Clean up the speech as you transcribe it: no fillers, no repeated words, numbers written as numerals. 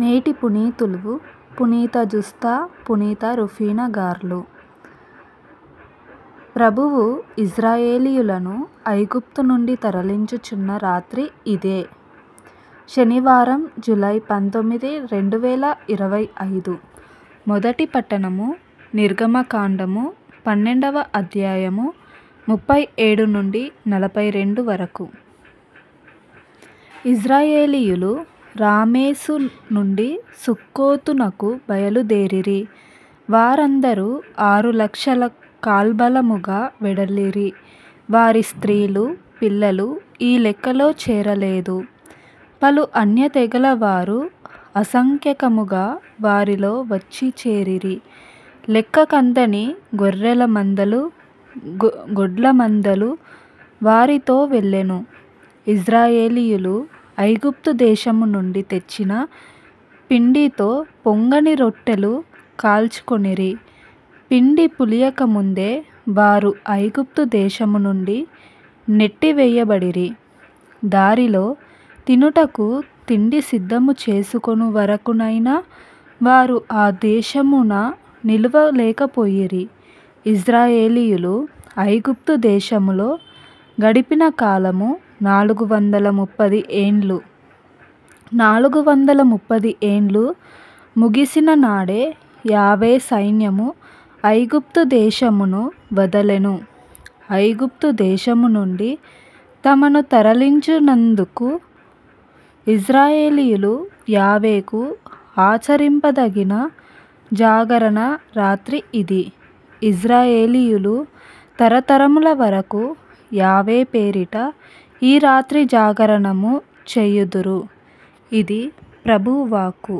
నేటి పునీతులు పునీత జుస్తా, పునీత రుఫీనా గార్లు. ప్రభువు ఇజ్రాయేలీయులను ఐగుప్తు నుండి తరలించుచున్న రాత్రి ఇదే. శనివారం, జూలై 19, 2025. మొదటి పట్టణము నిర్గమకాండము 12వ అధ్యాయము 37 నుండి 42 వరకు. ఇజ్రాయేలీయులు రామేసు నుండి సుక్కోతునకు బయలుదేరిరి. వారందరూ 6,00,000 కాల్బలముగా వెడలిరి. వారి స్త్రీలు, పిల్లలు ఈ లెక్కలో చేరలేదు. పలు అన్య తెగల వారు అసంఖ్యకముగా వారిలో వచ్చి చేరిరి. లెక్కకందని గొర్రెల మందలు, గొడ్ల మందలు వారితో వెళ్ళెను. ఇజ్రాయేలీయులు ఐగుప్తు దేశము నుండి తెచ్చిన పిండితో పొంగని రొట్టెలు కాల్చుకొనిరి. పిండి పులియకముందే వారు ఐగుప్తు దేశము నుండి నెట్టివేయబడిరి. దారిలో తినుటకు తిండి సిద్ధము చేసుకొను వరకునైనా వారు ఆ దేశమున నిలువలేకపోయిరి. ఇజ్రాయేలీయులు ఐగుప్తు దేశములో గడిపిన కాలము 430 ఏండ్లు. 430 ఏండ్లు ముగిసిన నాడే యావే సైన్యము ఐగుప్తు దేశమును వదలెను. ఐగుప్తు దేశము నుండి తమను తరలించునందుకు ఇజ్రాయేలీయులు యావేకు ఆచరింపదగిన జాగరణ రాత్రి ఇది. ఇజ్రాయేలీయులు తరతరముల వరకు యావే పేరిట ఈ రాత్రి జాగరణము చేయుదురు. ఇది ప్రభువు వాక్కు.